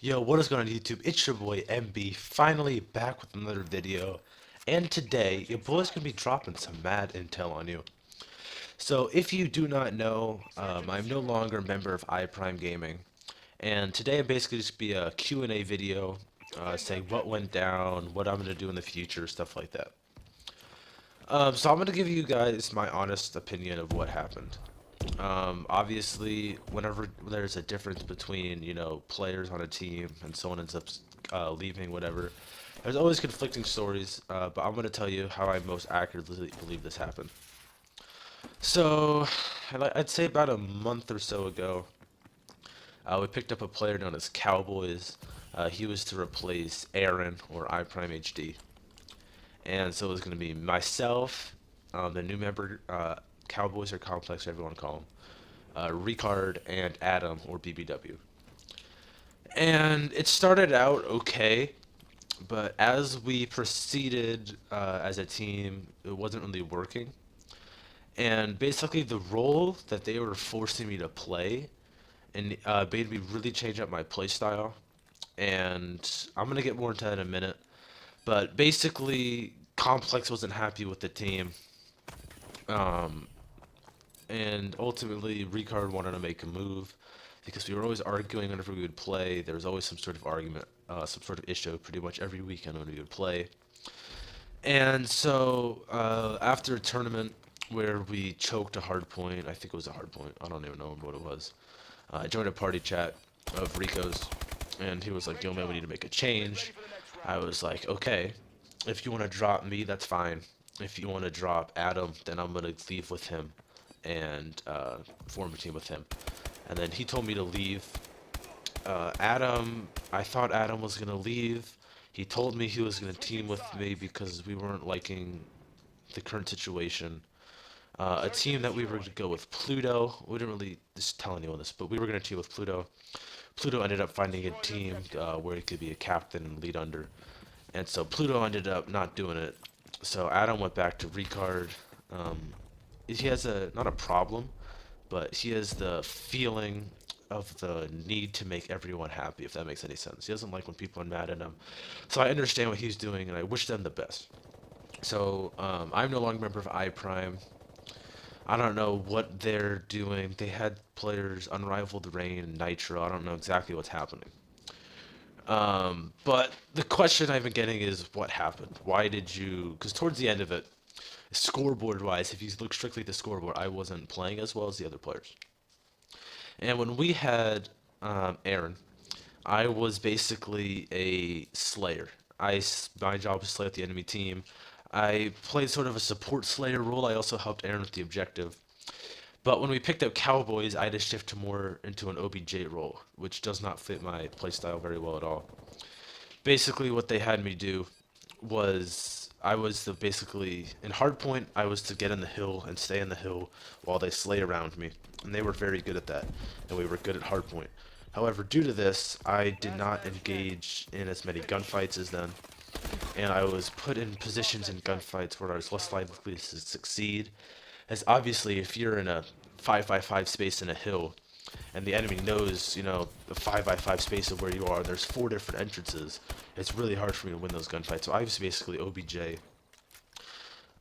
Yo, what is going on YouTube? It's your boy MB, finally back with another video. And today, your boy's gonna be dropping some mad intel on you. So, if you do not know, I'm no longer a member of iPrime Gaming. And today, I'm basically just be a Q&A video saying what went down, what I'm gonna do in the future, stuff like that. So, I'm gonna give you guys my honest opinion of what happened. Obviously, whenever there's a difference between, players on a team and someone ends up leaving, whatever, there's always conflicting stories, but I'm going to tell you how I most accurately believe this happened. So, I'd say about a month or so ago, we picked up a player known as Cowboys. He was to replace Aaron, or iPrime HD. And so it was going to be myself, the new member, Cowboys or Complex, whatever you want to call him, Ricard, and Adam, or BBW. And it started out okay, but as we proceeded as a team, it wasn't really working. And basically, the role that they were forcing me to play and made me really change up my playstyle. And I'm gonna get more into that in a minute. But basically, Complex wasn't happy with the team. Um, and ultimately Ricard wanted to make a move because we were always arguing whenever we would play. There was always some sort of argument, some sort of issue pretty much every weekend when we would play. And so after a tournament where we choked a hard point, I think it was a hard point, I don't even know what it was, I joined a party chat of Rico's, and he was like, yo man, we need to make a change. I was like, okay, if you want to drop me, that's fine. If you want to drop Adam, then I'm going to leave with him and form a team with him. And then he told me to leave. Adam, I thought Adam was going to leave. He told me he was going to team with me because we weren't liking the current situation. A team that we were going to go with Pluto. We didn't really just tell anyone this, but we were going to team with Pluto. Pluto ended up finding a team where he could be a captain and lead under. And so Pluto ended up not doing it. So Adam went back to Ricard. He has not a problem, but he has the feeling of the need to make everyone happy, if that makes any sense. He doesn't like when people are mad at him. So I understand what he's doing, and I wish them the best. So I'm no longer a member of iPrime. I don't know what they're doing. They had players Unrivaled Rain and Nitro. I don't know exactly what's happening. But the question I've been getting is what happened? Why did you? Because towards the end of it, scoreboard wise, if you look strictly at the scoreboard, I wasn't playing as well as the other players. And when we had Aaron, I was basically a slayer. My job was to slay with the enemy team. I played sort of a support slayer role. I also helped Aaron with the objective. But when we picked up Cowboys, I had to shift to more into an OBJ role, which does not fit my playstyle very well at all. Basically, what they had me do was I was basically in hardpoint. I was to get in the hill and stay in the hill while they slay around me, and they were very good at that, and we were good at hardpoint. However, due to this, I did not engage in as many gunfights as them, and I was put in positions in gunfights where I was less likely to succeed. As obviously, if you're in a 5x5 space in a hill, and the enemy knows, the 5x5 space of where you are, there's 4 different entrances, it's really hard for me to win those gunfights. So I was basically OBJ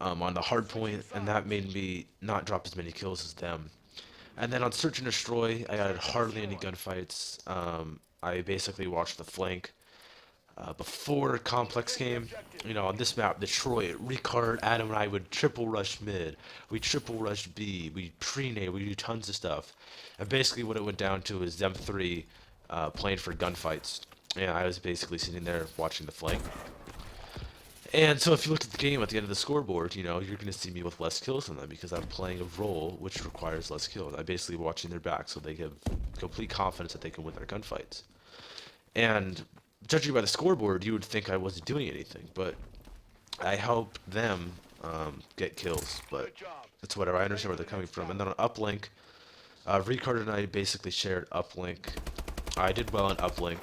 on the hard point, and that made me not drop as many kills as them. And then on Search and Destroy, I had hardly any gunfights. I basically watched the flank. Before Complex came, on this map, Detroit, Ricard, Adam, and I would triple rush mid. We triple rush B. We pre-nade. We do tons of stuff. And basically, what it went down to is them three playing for gunfights, and I was basically sitting there watching the flank. And so, if you looked at the game at the end of the scoreboard, you're going to see me with less kills than them because I'm playing a role which requires less kills. I'm basically watching their back so they have complete confidence that they can win their gunfights. And judging by the scoreboard, you would think I wasn't doing anything, but I helped them get kills, but it's whatever. I understand where they're coming from. And then on uplink, Ricard and I basically shared uplink. I did well on uplink.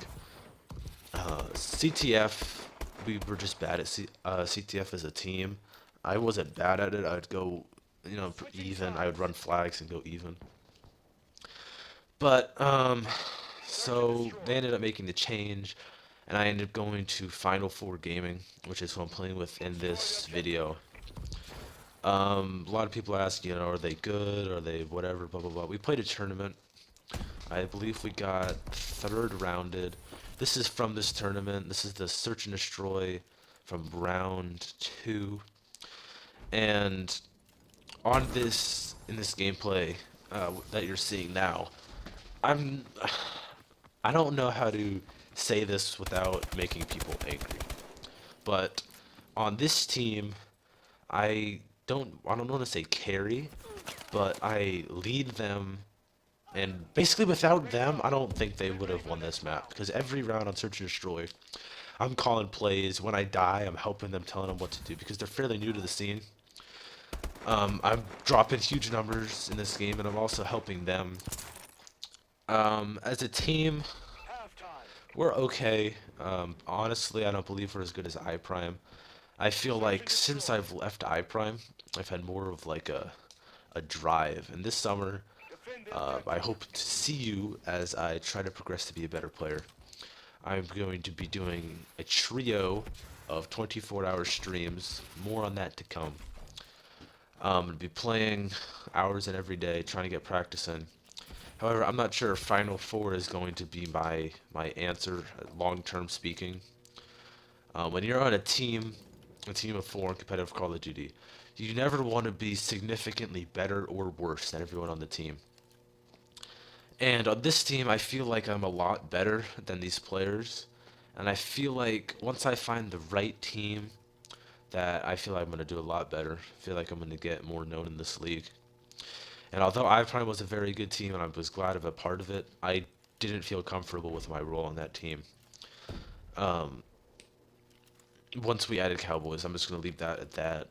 CTF, we were just bad at CTF as a team. I wasn't bad at it. I'd go, even. I would run flags and go even. But So they ended up making the change, and I ended up going to Final Four Gaming, which is who I'm playing with in this video. A lot of people ask, are they good? Are they whatever? Blah blah blah. We played a tournament. I believe we got third rounded. This is from this tournament. This is the Search and Destroy from round 2. And on this, in this gameplay that you're seeing now, I'm I don't know how to say this without making people angry, but on this team, I don't want to say carry, but I lead them, and basically without them, I don't think they would have won this map, because every round on Search and Destroy, I'm calling plays. When I die, I'm helping them, telling them what to do, because they're fairly new to the scene. I'm dropping huge numbers in this game, and I'm also helping them. As a team, we're okay. Honestly, I don't believe we're as good as iPrime. I feel like since I've left iPrime, I've had more of like a drive. And this summer, I hope to see you as I try to progress to be a better player. I'm going to be doing a trio of 24-hour streams. More on that to come. I'm going to be playing hours in every day, trying to get practice in. However, I'm not sure if Final Four is going to be my answer, long-term speaking. When you're on a team of 4 in competitive Call of Duty, you never want to be significantly better or worse than everyone on the team. And on this team, I feel like I'm a lot better than these players. And I feel like once I find the right team, that I feel like I'm going to do a lot better. I feel like I'm going to get more known in this league. And although iPrime was a very good team and I was glad of a part of it, I didn't feel comfortable with my role on that team. Once we added Cowboys, I'm just going to leave that at that.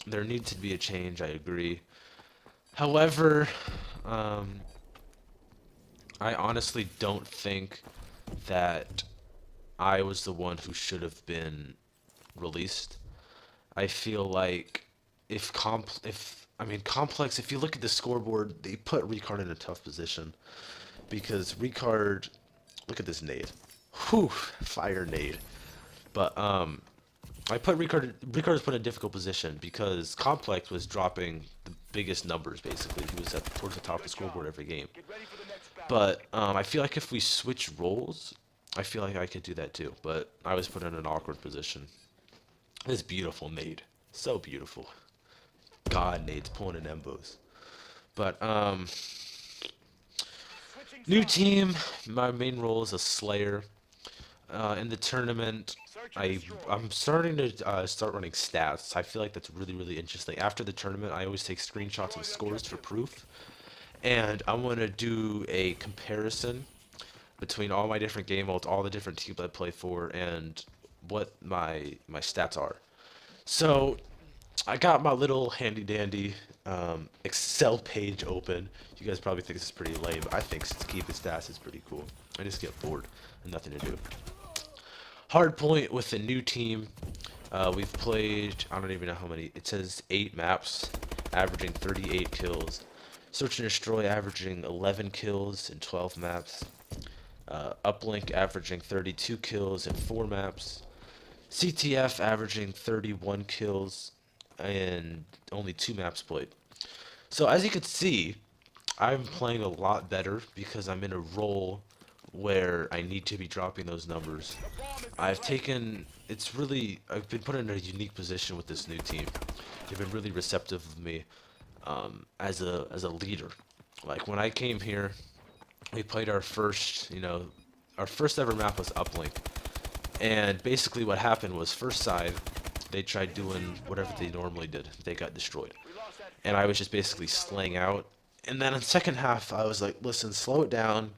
There needs to be a change, I agree. However, I honestly don't think that I was the one who should have been released. I feel like Complex, if you look at the scoreboard, they put Ricard in a tough position because Ricard, look at this nade. Whew, fire nade. But I put Ricard was put in a difficult position because Complex was dropping the biggest numbers basically. He was towards the top of the scoreboard every game. But I feel like if we switch roles, I feel like I could do that too. But I was put in an awkward position. This beautiful nade. So beautiful. God, nades pulling in embos. But new team. My main role is a Slayer. In the tournament, I'm starting to start running stats. I feel like that's really interesting. After the tournament, I always take screenshots of scores for proof, and I'm gonna do a comparison between all my different game modes, all the different teams I play for, and what my stats are. So I got my little handy dandy Excel page open. You guys probably think this is pretty lame, but I think keeping stats is pretty cool. I just get bored and nothing to do. Hard point with the new team. We've played, I don't even know how many. It says 8 maps, averaging 38 kills. Search and Destroy averaging 11 kills in 12 maps. Uplink averaging 32 kills in 4 maps. CTF averaging 31 kills and only 2 maps played. So as you can see, I'm playing a lot better because I'm in a role where I need to be dropping those numbers. I've been put in a unique position with this new team. They've been really receptive of me as a leader. Like when I came here, we played our first ever map was Uplink. And basically what happened was first side, they tried doing whatever they normally did. They got destroyed. And I was just basically slaying out. And then in the second half, I was like, listen, slow it down.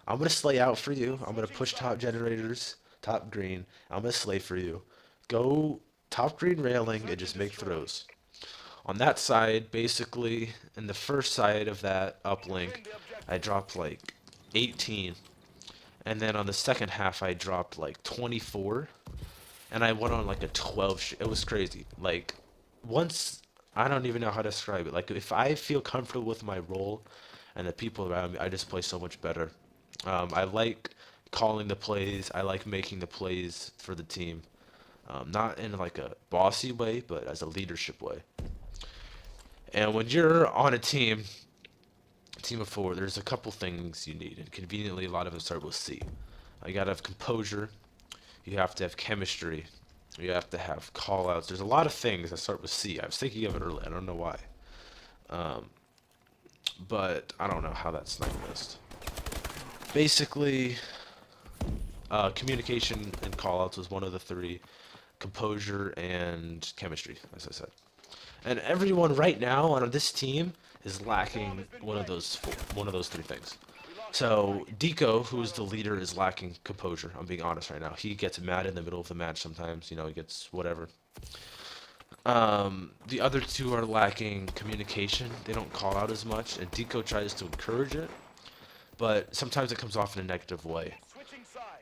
I'm going to slay out for you. I'm going to push top generators, top green. I'm going to slay for you. Go top green railing and just make throws. On that side, basically, in the first side of that uplink, I dropped like 18. And then on the second half, I dropped like 24. And I went on like a 12. It was crazy. Like, I don't even know how to describe it. Like, if I feel comfortable with my role and the people around me, I just play so much better. I like calling the plays. I like making the plays for the team. Not in like a bossy way, but as a leadership way. And when you're on a team of four, there's a couple things you need, and conveniently, a lot of them start with C. You gotta have composure. You have to have chemistry. You have to have call-outs. There's a lot of things that start with C. I was thinking of it earlier. I don't know why. Um, but I don't know how that's not missed. Basically, communication and callouts was one of the three. Composure and chemistry, as I said. And everyone right now on this team is lacking one of those three things. So Deco, who's the leader, is lacking composure. I'm being honest right now. He gets mad in the middle of the match sometimes. You know, he gets whatever. The other two are lacking communication. They don't call out as much, and Deco tries to encourage it, but sometimes it comes off in a negative way.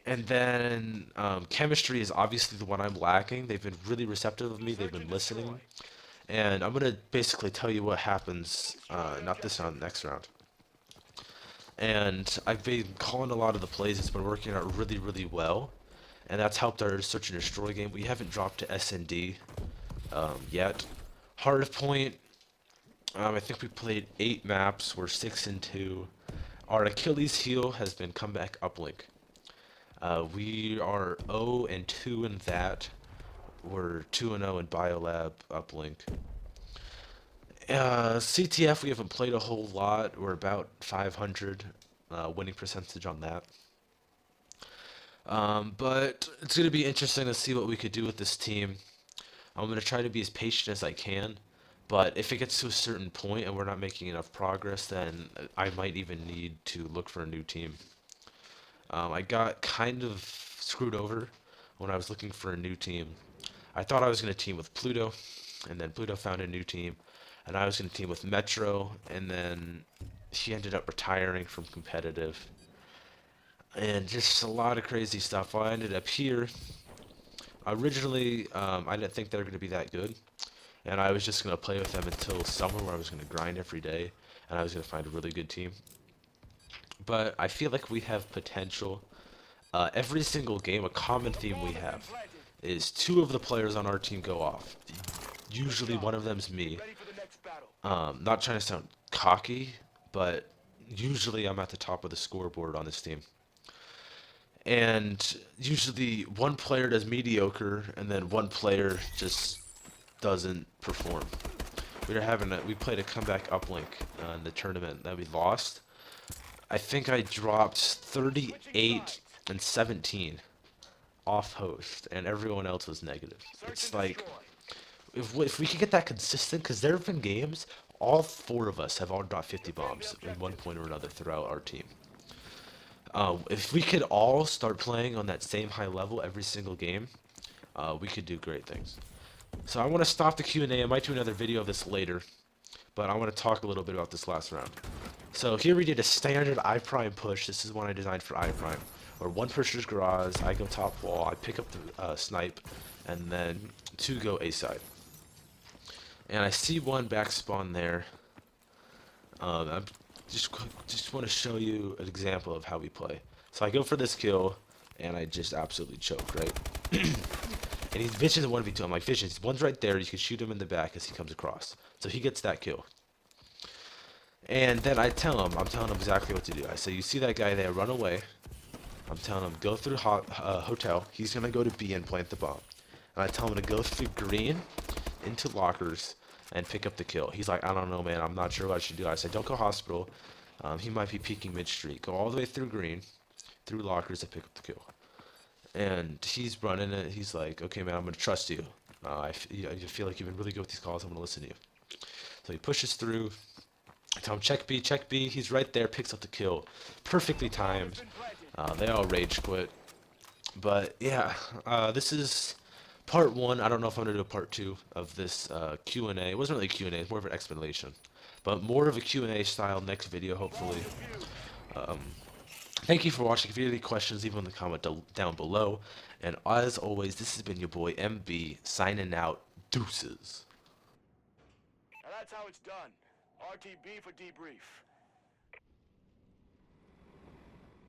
And then chemistry is obviously the one I'm lacking. They've been really receptive of me. They've been listening. And I'm going to basically tell you what happens, not this round, next round. And I've been calling a lot of the plays. It's been working out really, really well. And that's helped our search and destroy game. We haven't dropped to S&D yet. Hard point, I think we played 8 maps. We're 6-2. Our Achilles heel has been comeback uplink. We are 0-2 in that. We're 2-0 in Biolab uplink. CTF we haven't played a whole lot. We're about 500 winning percentage on that. But it's going to be interesting to see what we could do with this team. I'm going to try to be as patient as I can. But if it gets to a certain point and we're not making enough progress, then I might even need to look for a new team. I got kind of screwed over when I was looking for a new team. I thought I was going to team with Pluto, and then Pluto found a new team, and I was going to team with Metro, and then she ended up retiring from competitive. And just a lot of crazy stuff. I ended up here. Originally, I didn't think they were going to be that good, and I was just going to play with them until summer where I was going to grind every day, and I was going to find a really good team. But I feel like we have potential. Every single game, a common theme we have is 2 of the players on our team go off. Usually one of them's me. Not trying to sound cocky, but usually I'm at the top of the scoreboard on this team. And usually one player does mediocre, and then one player just doesn't perform. We played a comeback uplink in the tournament that we lost. I think I dropped 38 and 17 off host, and everyone else was negative. It's like, if we could get that consistent, because there have been games, all 4 of us have all dropped 50 bombs at one point or another throughout our team. If we could all start playing on that same high level every single game, we could do great things. So I want to stop the Q&A. I might do another video of this later, but I want to talk a little bit about this last round. So here we did a standard I prime push. This is one I designed for I prime, where 1 pushes garage, I go top wall, I pick up the snipe, and then 2 go A side. And I see 1 back spawn there. I just want to show you an example of how we play. So I go for this kill, and I just absolutely choke, right? And he's Vision's a 1v2. I'm like, Vision, one's right there. You can shoot him in the back as he comes across. So he gets that kill. And then I'm telling him exactly what to do. I say, you see that guy there, run away. I'm telling him, go through hotel. He's going to go to B and plant the bomb. And I tell him to go through green into lockers and pick up the kill. He's like, I don't know, man. I'm not sure what I should do. I said, don't go hospital. He might be peeking mid-street. Go all the way through green, through lockers, and pick up the kill. And he's running it. He's like, okay, man, I'm going to trust you. I feel like you've been really good with these calls. I'm going to listen to you. So he pushes through. I tell him, check B, check B. He's right there, picks up the kill. Perfectly timed. They all rage quit. But, yeah, this is part 1. I don't know if I'm going to do a part 2 of this Q&A. It wasn't really a Q&A. It's more of an explanation. But more of a Q&A style next video, hopefully. Thank you for watching. If you have any questions, leave them in the comment down below. And as always, this has been your boy MB signing out. Deuces. Now that's how it's done. RTB for debrief.